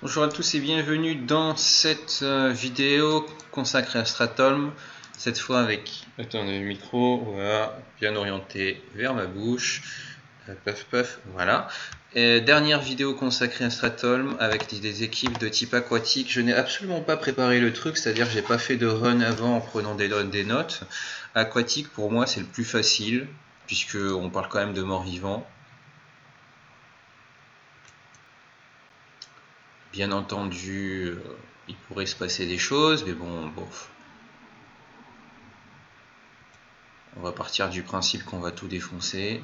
Bonjour à tous et bienvenue dans cette vidéo consacrée à Stratholme. Cette fois avec, attendez, le micro, voilà, bien orienté vers ma bouche. Puff puff, voilà. Et dernière vidéo consacrée à Stratholme avec des équipes de type aquatique. Je n'ai absolument pas préparé le truc, c'est-à-dire que j'ai pas fait de run avant en prenant des notes. Aquatique pour moi c'est le plus facile, puisque on parle quand même de morts-vivants. Bien entendu, il pourrait se passer des choses, mais bon, bof. On va partir du principe qu'on va tout défoncer.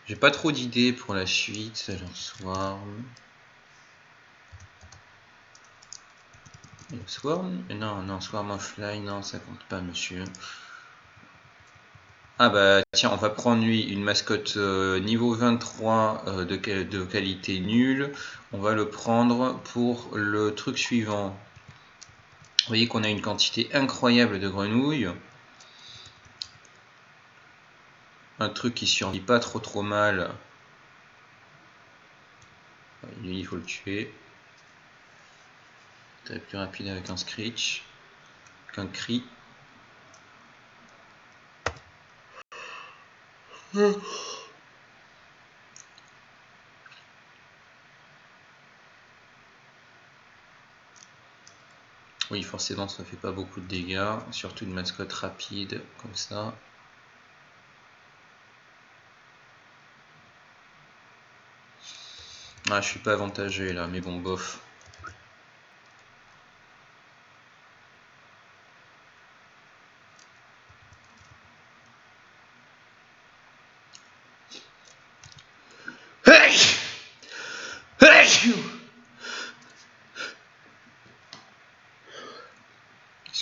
J'ai pas trop d'idées pour la suite. Alors, Swarm. Non, Swarm offline, non, ça compte pas, monsieur. Ah bah tiens, on va prendre lui une mascotte niveau 23 de qualité nulle. On va le prendre pour le truc suivant. Vous voyez qu'on a une quantité incroyable de grenouilles. Un truc qui survit pas trop mal. Lui, il faut le tuer. C'est plus rapide avec un screech qu'un cri. Oui, forcément, ça fait pas beaucoup de dégâts, surtout une mascotte rapide comme ça. Ah, je suis pas avantagé là, mais bon, bof.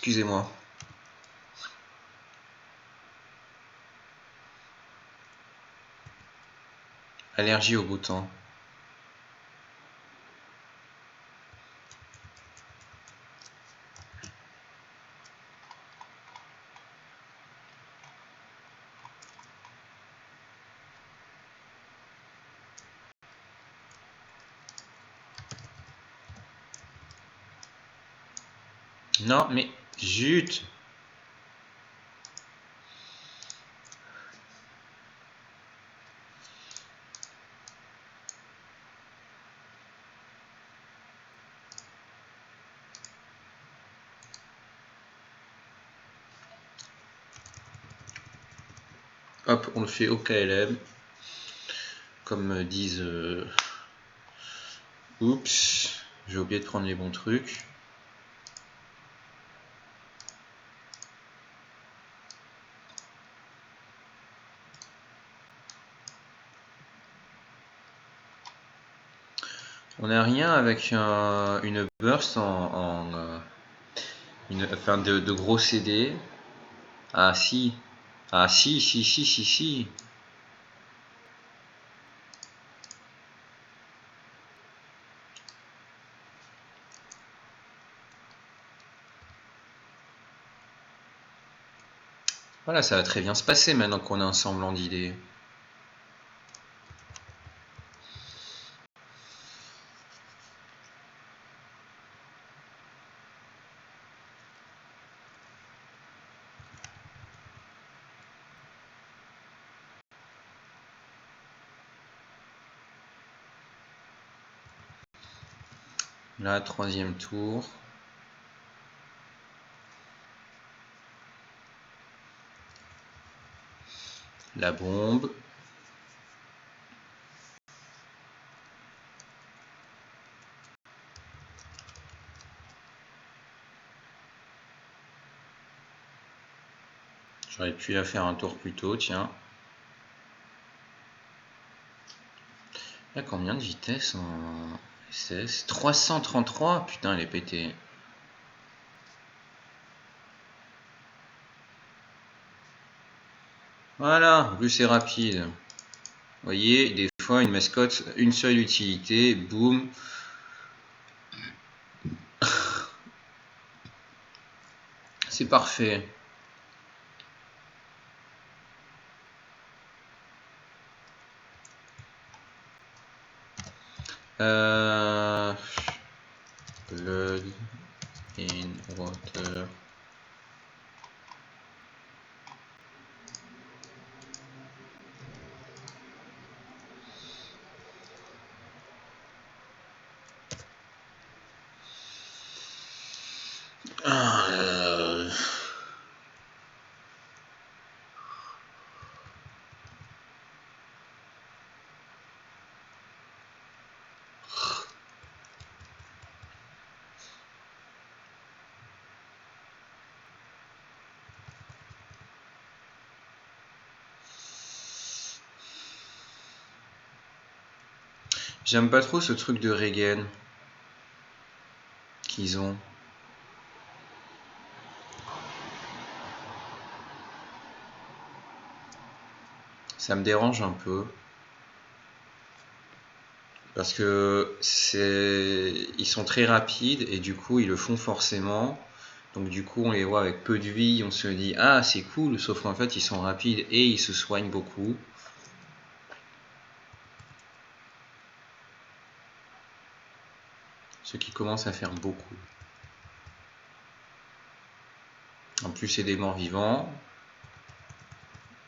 Excusez-moi. Allergie au bouton. Non, mais zut. Hop, on le fait au KLM. Comme disent... Oups, j'ai oublié de prendre les bons trucs. On n'a rien avec une burst enfin de gros CD. Ah si. Ah si. Voilà, ça va très bien se passer maintenant qu'on a un semblant d'idée. Là, troisième tour. La bombe. J'aurais pu la faire un tour plus tôt, tiens. Il y a combien de vitesse en SS? 333. Putain, elle est pétée. Voilà, plus c'est rapide. Vous voyez, des fois, une mascotte, une seule utilité, boum. C'est parfait. Blood in water. J'aime pas trop ce truc de Regen qu'ils ont. Ça me dérange un peu. Parce que ils sont très rapides et du coup ils le font forcément. Donc du coup on les voit avec peu de vie, on se dit ah c'est cool, sauf qu'en fait ils sont rapides et ils se soignent beaucoup. Ce qui commence à faire beaucoup. En plus c'est des morts vivants.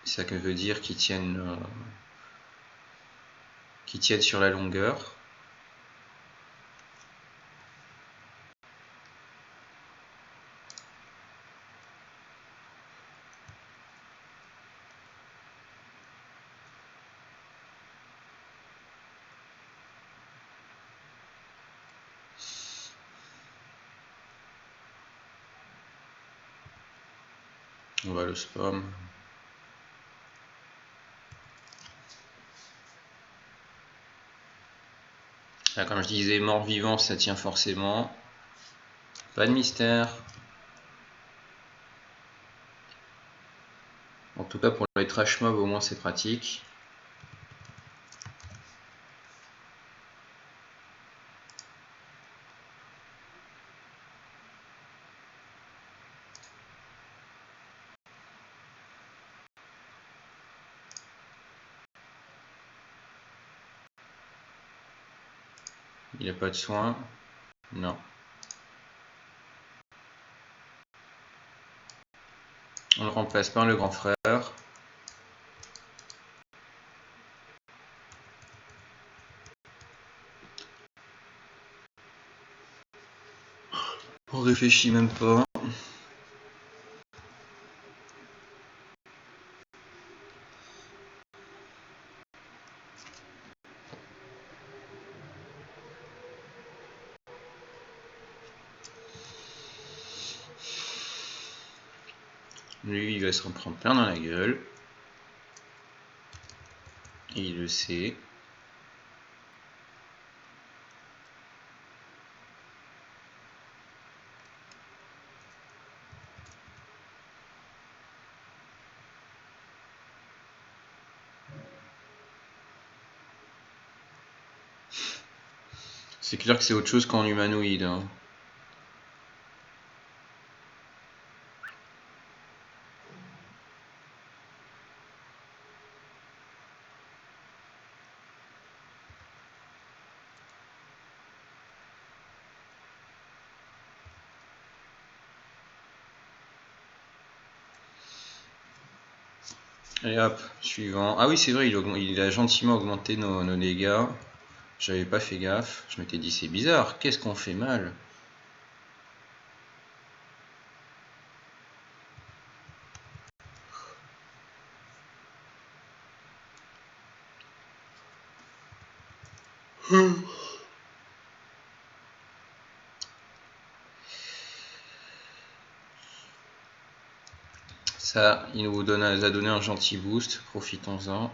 Ça veut dire qu'ils tiennent sur la longueur. On va le spam. Là, comme je disais, mort-vivant, ça tient forcément. Pas de mystère. En tout cas, pour les trash mobs, au moins, c'est pratique. Il n'a pas de soin. Non. On le remplace par le grand frère. On réfléchit même pas. Lui, il va se en prendre plein dans la gueule. Et il le sait. C'est clair que c'est autre chose qu'en humanoïde. Hein. Allez hop, suivant. Ah oui, c'est vrai, il a gentiment augmenté nos dégâts. J'avais pas fait gaffe. Je m'étais dit, c'est bizarre, qu'est-ce qu'on fait mal? Ça, il nous a donné un gentil boost, profitons-en.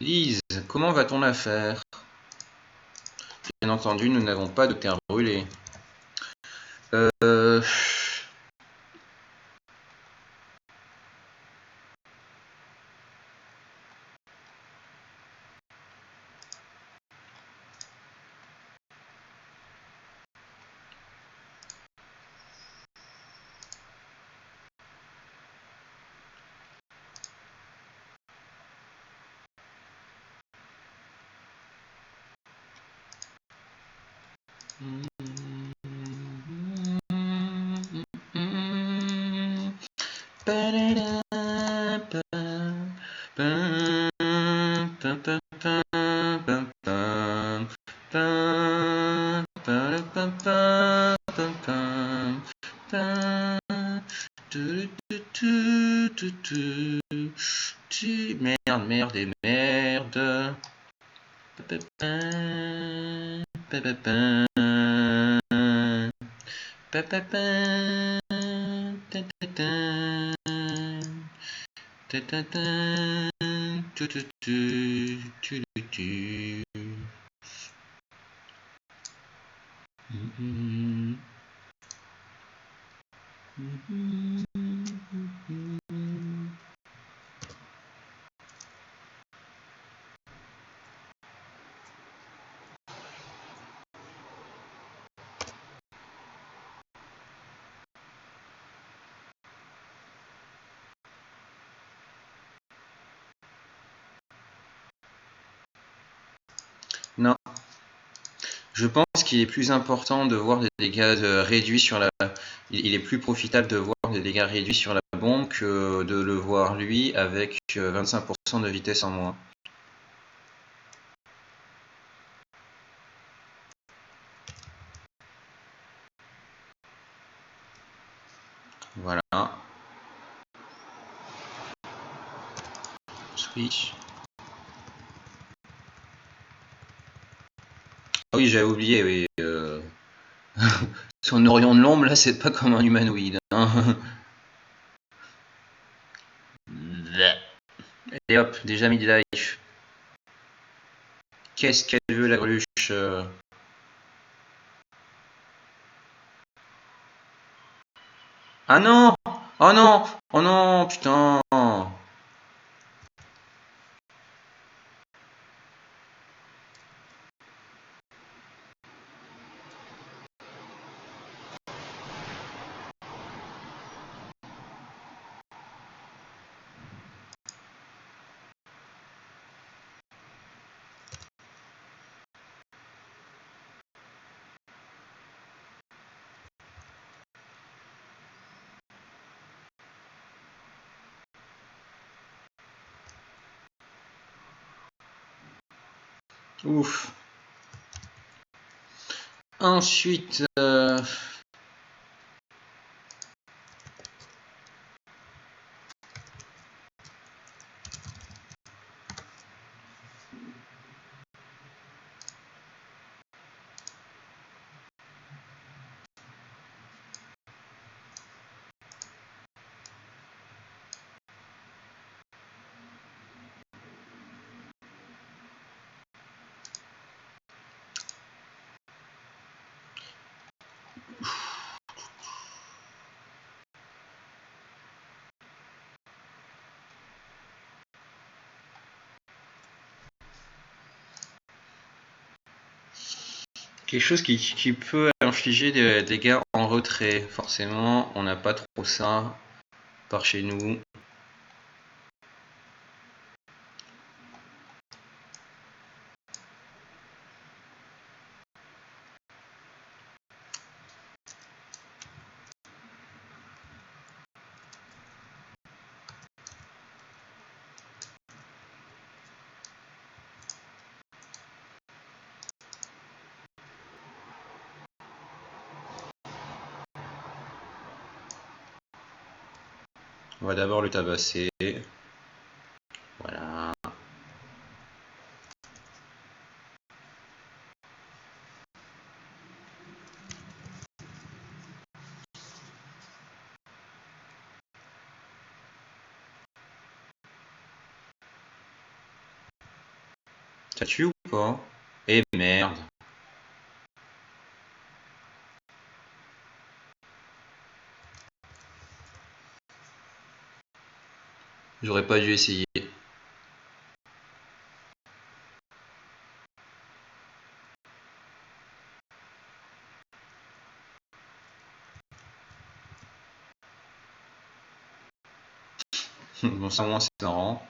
Lise, comment va ton affaire? Bien entendu, nous n'avons pas de terre brûlée. Merde, merde et merde. Non. Je pense qu'il est plus important de voir des dégâts réduits sur la... Il est plus profitable de voir des dégâts réduits sur la bombe que de le voir lui avec 25% de vitesse en moins. Voilà. Switch. Ah oui, j'avais oublié, oui. Son Orion de l'ombre, là, c'est pas comme un humanoïde. Hein. Et hop, déjà mid-life. Qu'est-ce qu'elle veut, la greluche? Ah non! Oh non! Oh non, putain! Ouf. Ensuite, quelque chose qui peut infliger des dégâts en retrait. Forcément, on n'a pas trop ça par chez nous. On va d'abord le tabasser. Voilà. Ça tue ou pas? Eh merde. J'aurais pas dû essayer. Bon, ça, moins, c'est marrant.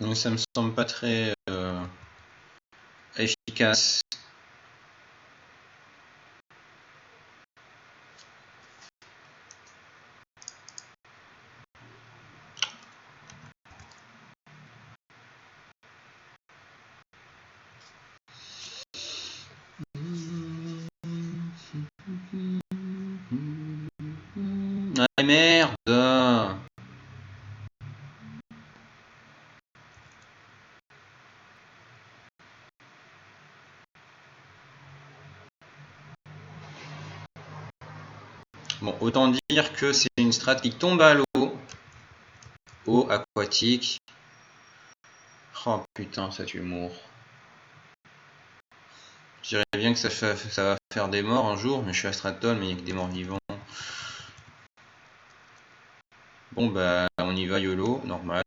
Donc ça me semble pas très efficace. Ah merde! Bon, autant dire que c'est une strat qui tombe à l'eau. Eau aquatique. Oh putain, ça tue l'humour. Je dirais bien que ça va faire des morts un jour, mais je suis à Stratol, mais il n'y a que des morts vivants. Bon bah on y va YOLO, normal.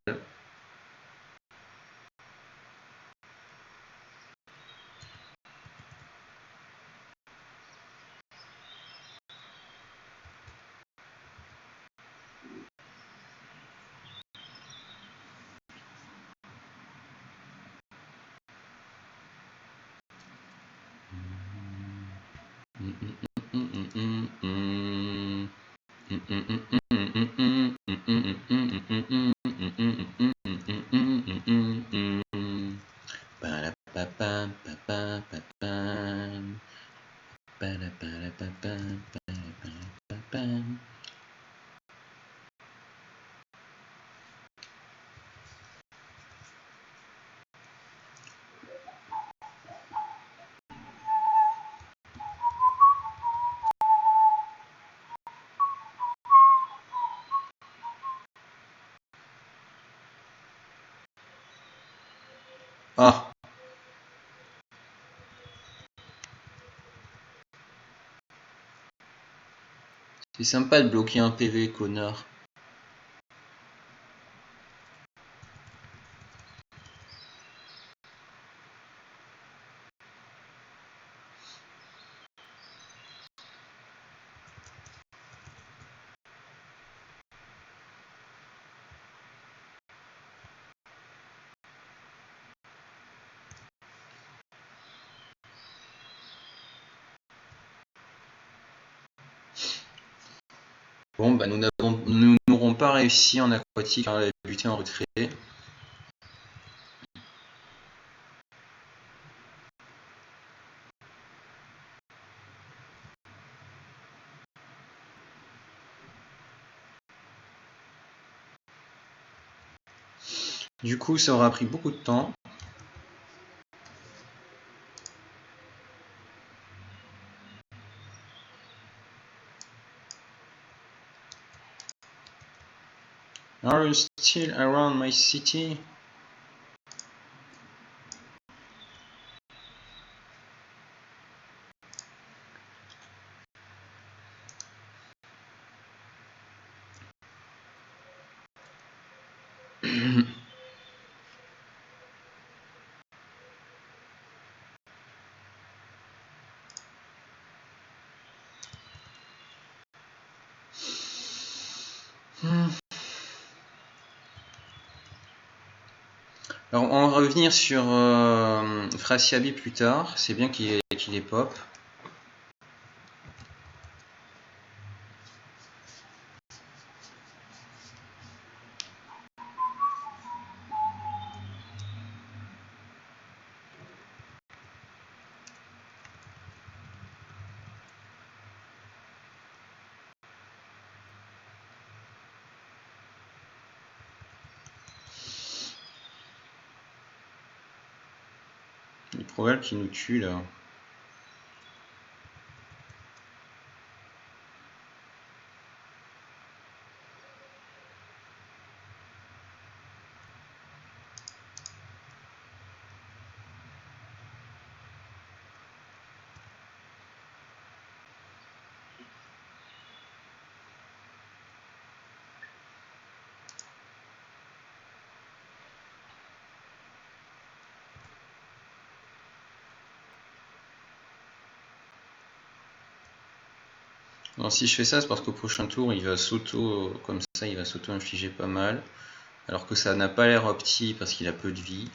Ah! C'est sympa de bloquer un PV, connard. Bon bah nous n'aurons pas réussi en aquatique à la buter en retrait. Du coup ça aura pris beaucoup de temps. Are you still around my city? Alors on va revenir sur Frasiabi plus tard, c'est bien qu'il est pop. Il est probable qu'il nous tue là. Alors si je fais ça, c'est parce qu'au prochain tour, il va s'auto, comme ça, il va s'auto-infliger pas mal. Alors que ça n'a pas l'air opti parce qu'il a peu de vie.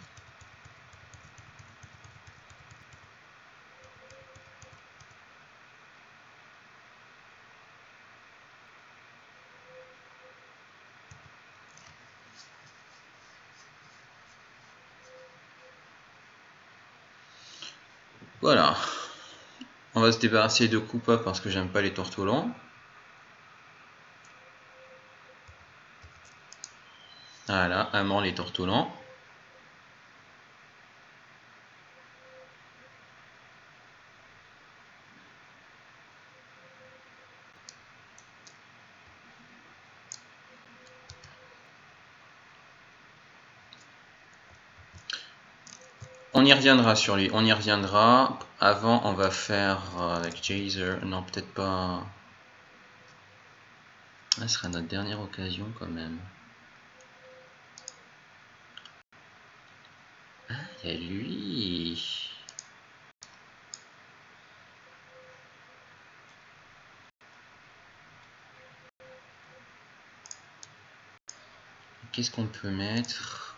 Voilà. On va se débarrasser de Koopa parce que j'aime pas les tortolans. Voilà, amant les tortolans. On y reviendra sur lui, on y reviendra. Avant, on va faire avec Jazer. Non, peut-être pas. Ah, ce sera notre dernière occasion quand même. Ah, il y a lui. Qu'est-ce qu'on peut mettre?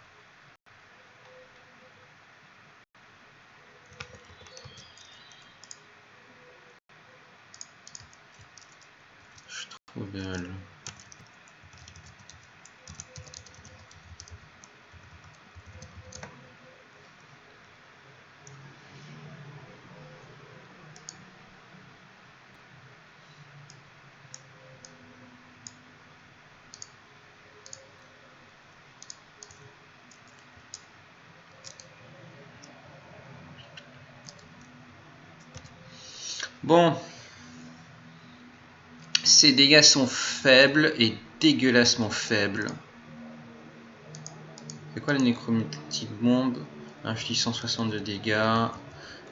Strudel. Bon. Ses dégâts sont faibles et dégueulassement faibles. C'est quoi la nécromantique bombe? Inflige 160 de dégâts.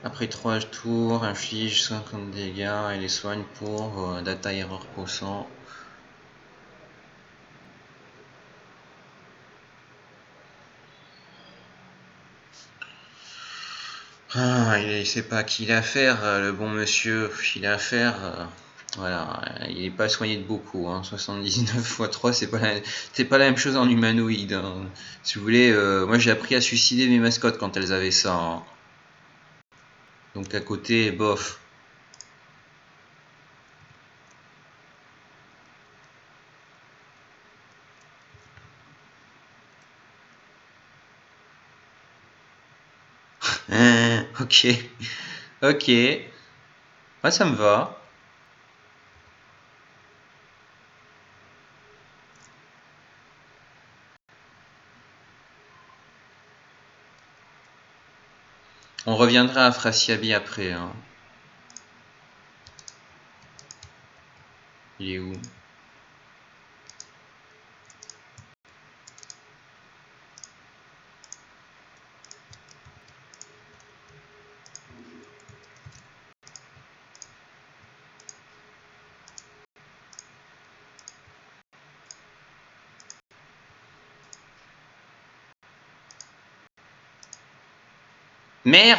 Après 3 tours, inflige 50 dégâts et les soigne pour data error %. Ah, il sait pas qui il a affaire, le bon monsieur. Il a affaire. Voilà, il n'est pas soigné de beaucoup. Hein. 79 x 3, c'est pas la même chose en humanoïde. Hein. Si vous voulez, moi j'ai appris à suicider mes mascottes quand elles avaient ça. Hein. Donc à côté, bof. Ok. Ok. Ouais, ça me va. On reviendra à Frasiabi après. Hein. Il est où? Merde!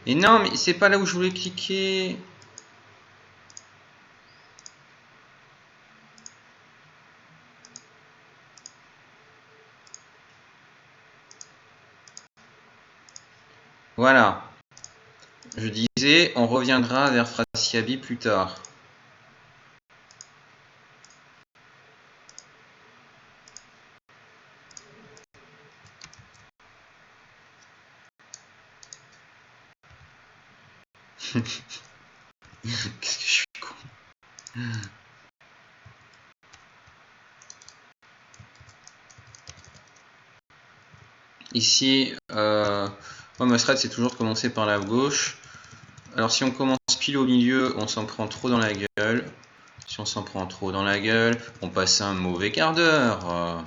Et non, mais c'est pas là où je voulais cliquer. Voilà. Je disais, on reviendra vers Frasiabi plus tard. Qu'est-ce que je suis con. Ici, moi ma strat c'est toujours de commencer par la gauche. Alors si on commence pile au milieu, on s'en prend trop dans la gueule. Si on s'en prend trop dans la gueule, on passe un mauvais quart d'heure.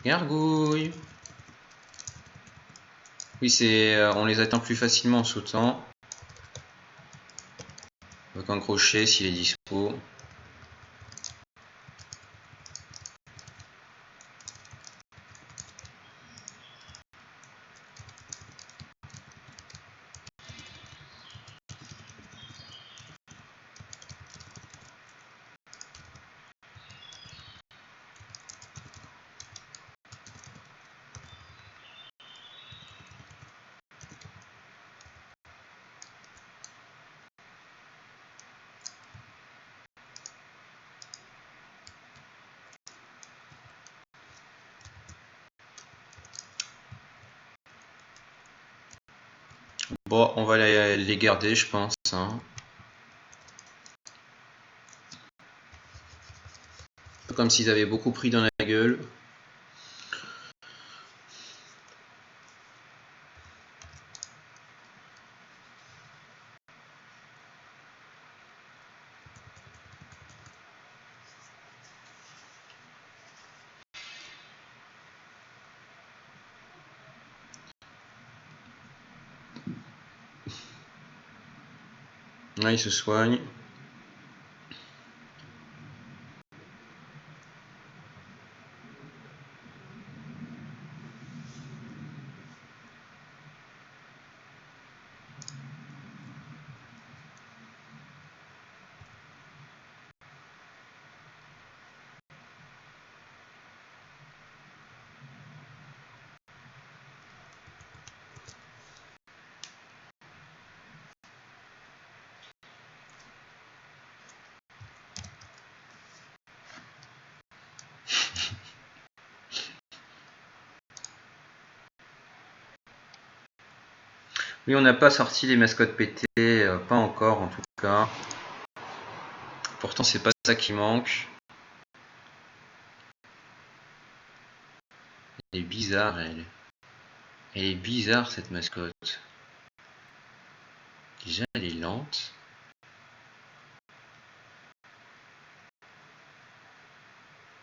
Gargouille. Oui, on les atteint plus facilement en sautant. Avec un crochet s'il est dispo. Bon, on va les garder, je pense. Hein. Comme s'ils avaient beaucoup pris dans la gueule. Là, ils se soignent. Oui, on n'a pas sorti les mascottes pétées, pas encore en tout cas. Pourtant, c'est pas ça qui manque. Elle est bizarre, elle. Elle est bizarre, cette mascotte. Déjà, elle est lente.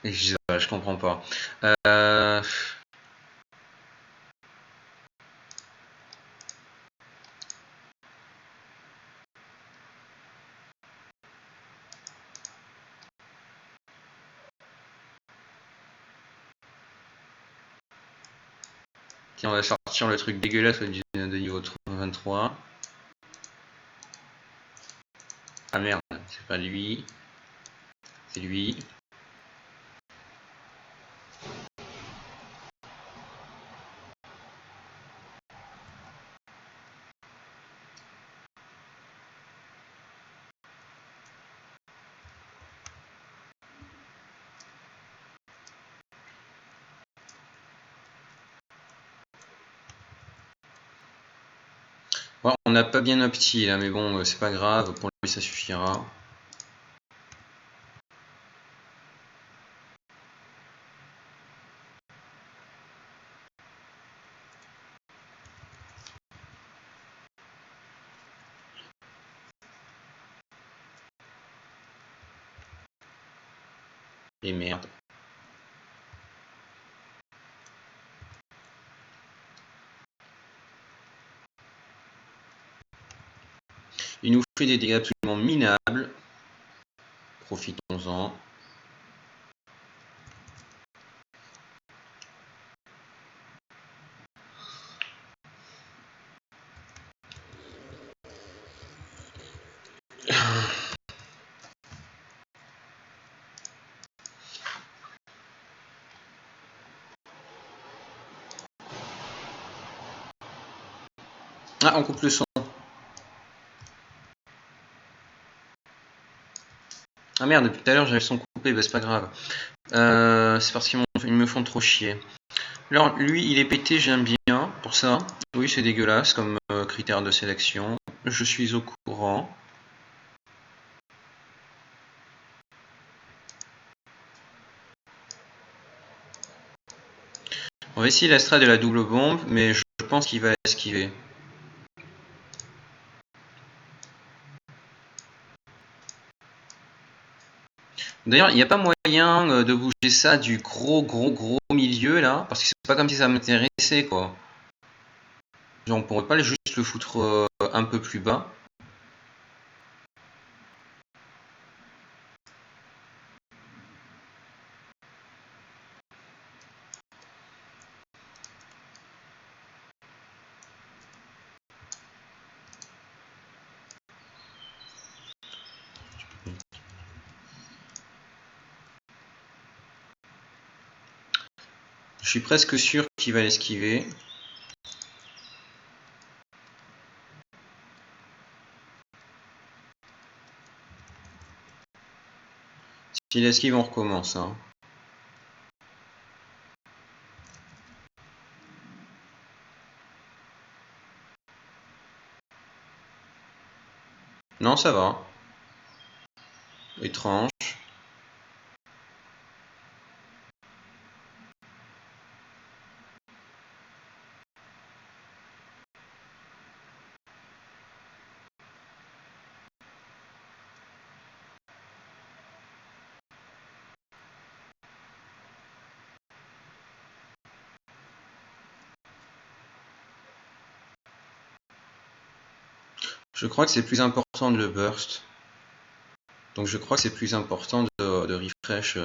Et je comprends pas. Tiens, on va sortir le truc dégueulasse de niveau 23. Ah merde, c'est pas lui. C'est lui. Bon, on n'a pas bien opti là, mais bon, c'est pas grave, pour lui ça suffira. Et merde. Il nous fait des dégâts absolument minables. Profitons-en. Ah, on coupe le son. Ah merde, depuis tout à l'heure j'avais le son coupé, bah c'est pas grave. C'est parce qu'ils me font trop chier. Alors lui il est pété, j'aime bien pour ça. Oui, c'est dégueulasse comme critère de sélection. Je suis au courant. On va essayer l'Astra de la double bombe, mais je pense qu'il va esquiver. D'ailleurs, il n'y a pas moyen de bouger ça du gros milieu là, parce que c'est pas comme si ça m'intéressait quoi. Genre, on pourrait pas juste le foutre un peu plus bas. Je suis presque sûr qu'il va l'esquiver. S'il esquive, on recommence. Hein. Non, ça va. Étrange. Je crois que c'est plus important de le burst. Donc je crois que c'est plus important de refresh.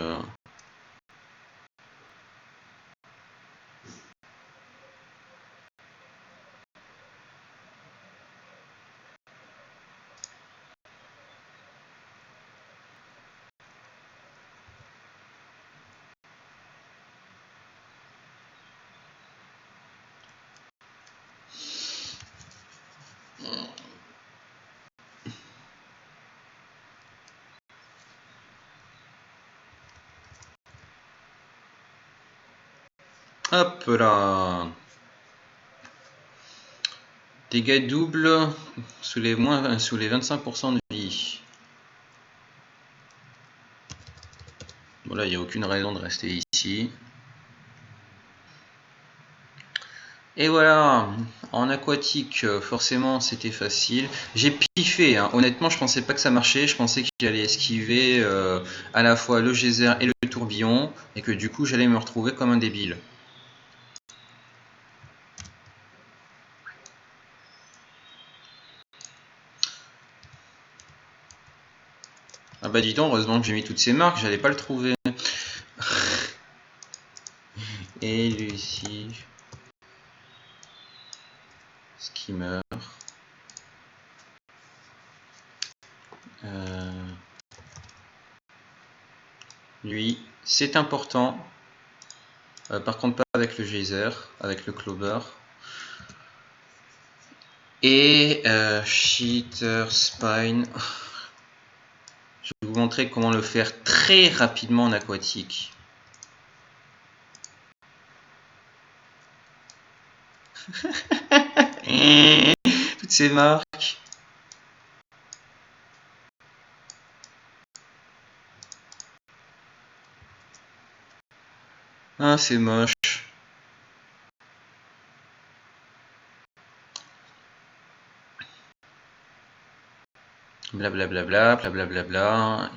Hop là. Dégâts doubles sous les 25% de vie. Bon là, il n'y a aucune raison de rester ici. Et voilà, en aquatique, forcément c'était facile. J'ai piffé, hein. Honnêtement je pensais pas que ça marchait, je pensais qu'il allait esquiver à la fois le geyser et le tourbillon, et que du coup j'allais me retrouver comme un débile. Ah bah dis donc, heureusement que j'ai mis toutes ces marques, j'allais pas le trouver. Et Lucie... Skimmer... Lui, c'est important. Par contre pas avec le geyser, avec le clover. Et Cheater Spine... Je vais vous montrer comment le faire très rapidement en aquatique. Toutes ces marques. Ah, c'est moche. Blablabla, blablabla.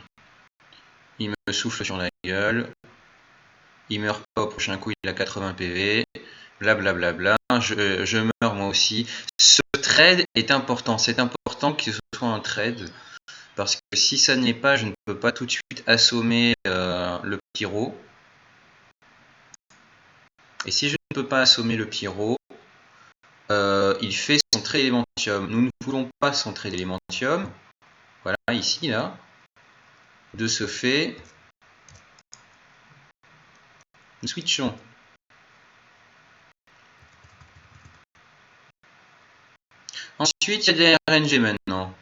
Il me souffle sur la gueule. Il meurt pas au prochain coup, il a 80 PV. Blablabla. Je meurs moi aussi. Ce trade est important. C'est important que ce soit un trade. Parce que si ça n'est pas, je ne peux pas tout de suite assommer le pyro. Et si je ne peux pas assommer le pyro, il fait son trait d'élémentium. Nous ne voulons pas son trait d'élémentium. Voilà, ici, là. De ce fait, nous switchons. Ensuite, il y a de la RNG maintenant.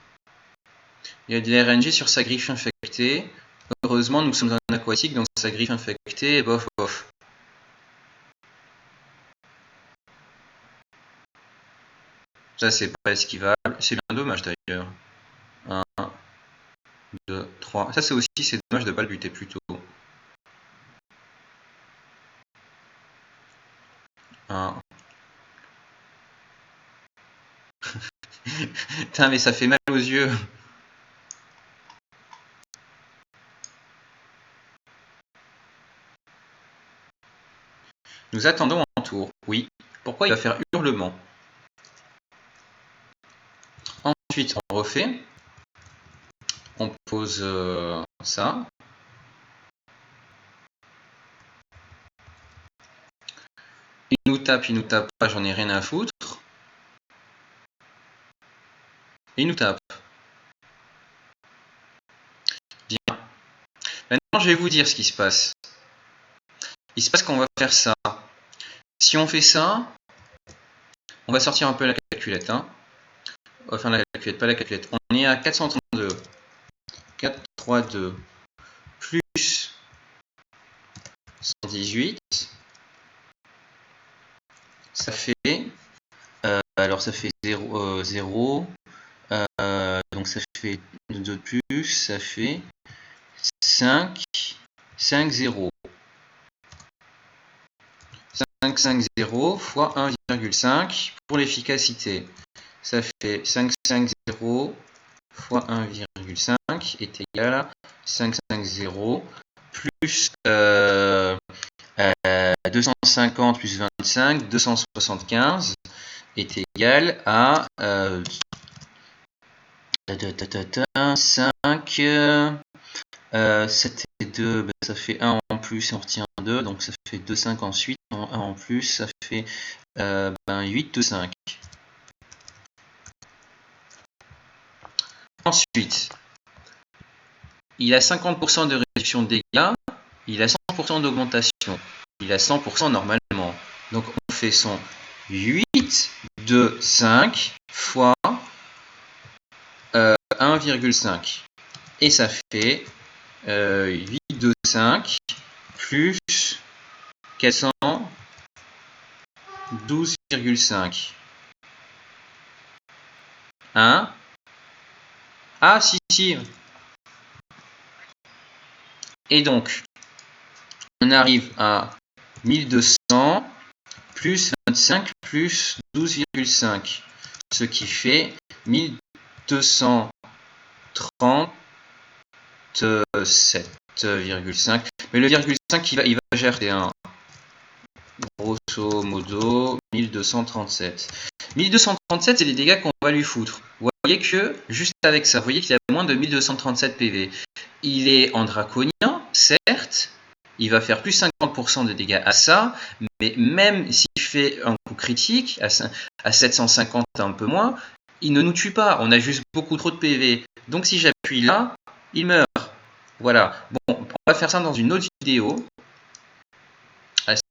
Il y a de la RNG sur sa griffe infectée. Heureusement, nous sommes en aquatique, donc sa griffe infectée, bof, bof. Ça, c'est pas esquivable. C'est bien dommage d'ailleurs. 1, 2, 3. Ça, c'est aussi, c'est dommage de ne pas le buter plus tôt. 1. Putain, mais ça fait mal aux yeux. Nous attendons en tour. Oui. Pourquoi il va faire hurlement? Ensuite, on refait. On pose ça. Il nous tape pas, j'en ai rien à foutre. Il nous tape. Bien. Maintenant, je vais vous dire ce qui se passe. Il se passe qu'on va faire ça. Si on fait ça, on va sortir un peu la calculette. Hein. Enfin, la calculette, pas la calculette. On est à 432. 432 plus 118. Ça fait... alors, ça fait 0. Donc, ça fait 2 de plus, ça fait 5, 5, 0. 5, 5, 0 fois 1,5 pour l'efficacité. Ça fait 5, 5, 0 fois 1,5 est égal à 5, 5, 0 plus 250 plus 25, 275 est égal à 5, 7 et 2, ben, ça fait 1 en plus et on retient 2, donc ça fait 2, 5 ensuite, 1 en plus, ça fait 8, 2, 5. Ensuite, il a 50% de réduction de dégâts, il a 100% d'augmentation, il a 100% normalement. Donc on fait son 8, 2, 5 fois 1,5. Et ça fait 8, 2, 5 plus 412,5. 1. Ah, si. Et donc, on arrive à 1200 plus 25 plus 12,5. Ce qui fait 1237,5. Mais le virgule 5, il va gérer un. Grosso modo, 1237. 1237, c'est les dégâts qu'on va lui foutre. Vous voyez que, juste avec ça, vous voyez qu'il a moins de 1237 PV. Il est en draconien, certes, il va faire plus 50% de dégâts à ça, mais même s'il fait un coup critique, à 750 un peu moins, il ne nous tue pas, on a juste beaucoup trop de PV. Donc si j'appuie là, il meurt. Voilà. Bon, on va faire ça dans une autre vidéo.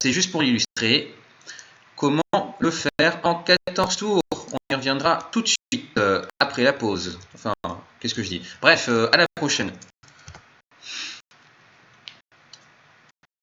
C'est juste pour illustrer comment le faire en 14 tours. On y reviendra tout de suite après la pause. Enfin, qu'est-ce que je dis? Bref, à la prochaine.